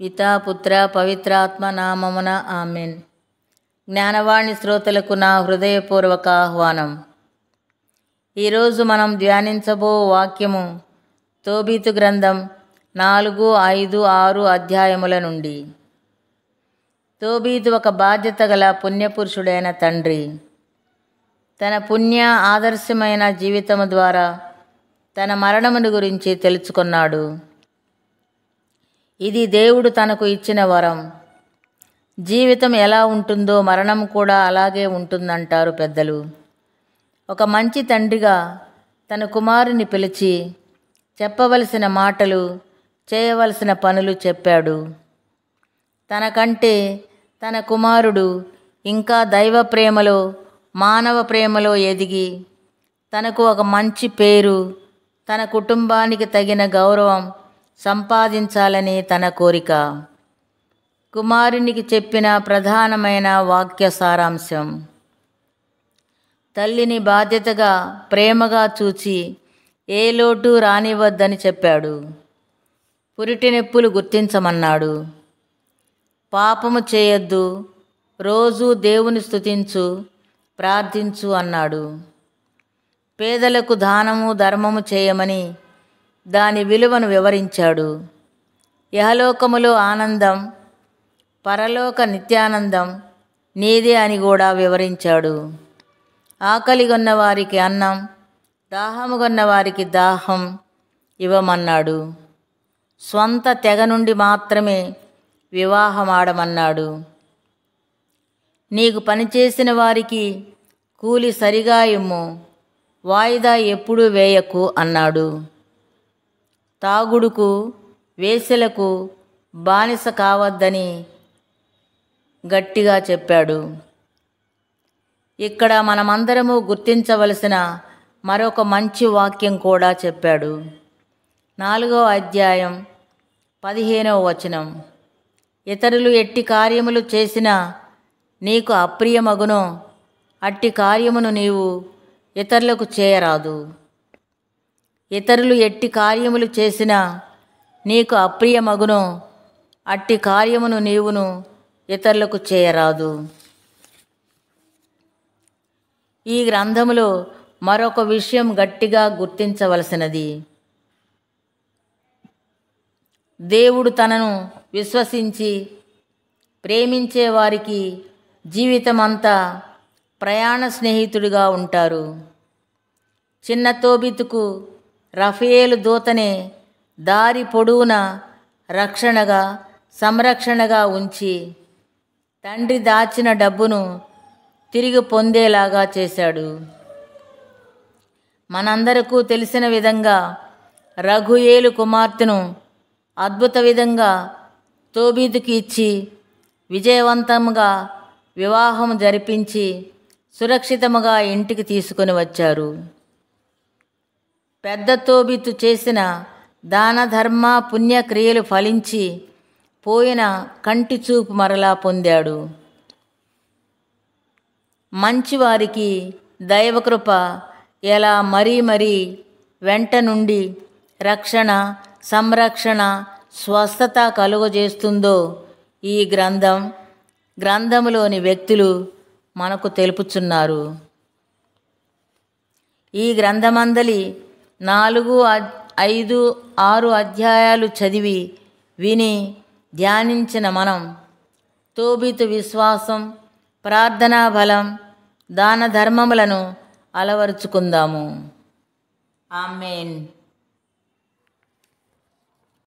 పితా పుత్ర పవిత్రాత్మ నామమున ఆమెన్. జ్ఞానవాణి శ్రోతలకు నా హృదయపూర్వక ఆహ్వానం. ఈరోజు మనం ధ్యానించబో వాక్యము తోబీతు గ్రంథం 4, 5, 6 అధ్యాయముల నుండి. తోబీతు ఒక బాధ్యత గల పుణ్యపురుషుడైన తండ్రి. తన పుణ్య ఆదర్శమైన జీవితము ద్వారా తన మరణమును గురించి తెలుసుకున్నాడు. ఇది దేవుడు తనకు ఇచ్చిన వరం. జీవితం ఎలా ఉంటుందో మరణం కూడా అలాగే ఉంటుందంటారు పెద్దలు. ఒక మంచి తండ్రిగా తన కుమారుని పిలిచి చెప్పవలసిన మాటలు, చేయవలసిన పనులు చెప్పాడు. తనకంటే తన కుమారుడు ఇంకా దైవ ప్రేమలో, మానవ ప్రేమలో ఎదిగి తనకు ఒక మంచి పేరు, తన కుటుంబానికి తగిన గౌరవం సంపాదించాలని తన కోరిక. కుమారునికి చెప్పిన ప్రధానమైన వాక్య సారాంశం: తల్లిని బాధ్యతగా ప్రేమగా చూచి ఏ లోటు రానివ్వద్దని చెప్పాడు. పురిటి నొప్పులు గుర్తించమన్నాడు. పాపము చేయొద్దు, రోజూ దేవుని స్తుతించు, ప్రార్థించు అన్నాడు. పేదలకు దానము ధర్మము చేయమని దాని విలువను వివరించాడు. యహలోకములో ఆనందం, పరలోక నిత్యానందం నీదే అని కూడా వివరించాడు. ఆకలిగొన్న వారికి అన్నం, దాహముగొన్న వారికి దాహం ఇవ్వమన్నాడు. స్వంత తెగ నుండి మాత్రమే వివాహమాడమన్నాడు. నీకు పనిచేసిన వారికి కూలి సరిగా ఇమ్ము, వాయిదా ఎప్పుడూ వేయకు అన్నాడు. తాగుడుకు, వేశ్యలకు బానిస కావద్దని గట్టిగా చెప్పాడు. ఇక్కడ మనమందరము గుర్తించవలసిన మరొక మంచి వాక్యం కూడా చెప్పాడు. 4వ అధ్యాయం 15వ వచనం: ఇతరులు ఎట్టి కార్యములు చేసినా నీకు అప్రియమగునో అట్టి కార్యమును నీవు ఇతరులకు చేయరాదు. ఇతరులు ఎట్టి కార్యములు చేసినా నీకు అప్రియమగునో అట్టి కార్యమును నీవును ఇతరులకు చేయరాదు. ఈ గ్రంథములో మరొక విషయం గట్టిగా గుర్తించవలసినది. దేవుడు తనను విశ్వసించి ప్రేమించే వారికి జీవితమంతా ప్రయాణ స్నేహితుడిగా ఉంటారు. చిన్న తోబీతుకు రఫయేలు దూతనే దారి పొడవునా రక్షణగా, సంరక్షణగా ఉంచి తండ్రి దాచిన డబ్బును తిరిగి పొందేలాగా చేశాడు. మనందరకు తెలిసిన విధంగా రఘుయేలు కుమార్తెను అద్భుత విధంగా తోబీతుకి ఇచ్చి విజయవంతంగా వివాహం జరిపించి సురక్షితముగా ఇంటికి తీసుకొని వచ్చారు. పెద్ద తోబీతు చేసిన దాన ధర్మ పుణ్యక్రియలు ఫలించి పోయిన కంటి చూపు మరలా పొందాడు. మంచివారికి దైవకృప ఎలా మరీ వెంట నుండి రక్షణ, సంరక్షణ, స్వస్థత కలుగజేస్తుందో ఈ గ్రంథములోని వ్యక్తులు మనకు తెలుపుచున్నారు. ఈ గ్రంథమందలి 4, 5, 6 అధ్యాయాలు చదివి విని ధ్యానించిన మనం తోబీతు విశ్వాసం, ప్రార్థనా బలం, దాన ధర్మములను అలవరుచుకుందాము. ఆమేన్.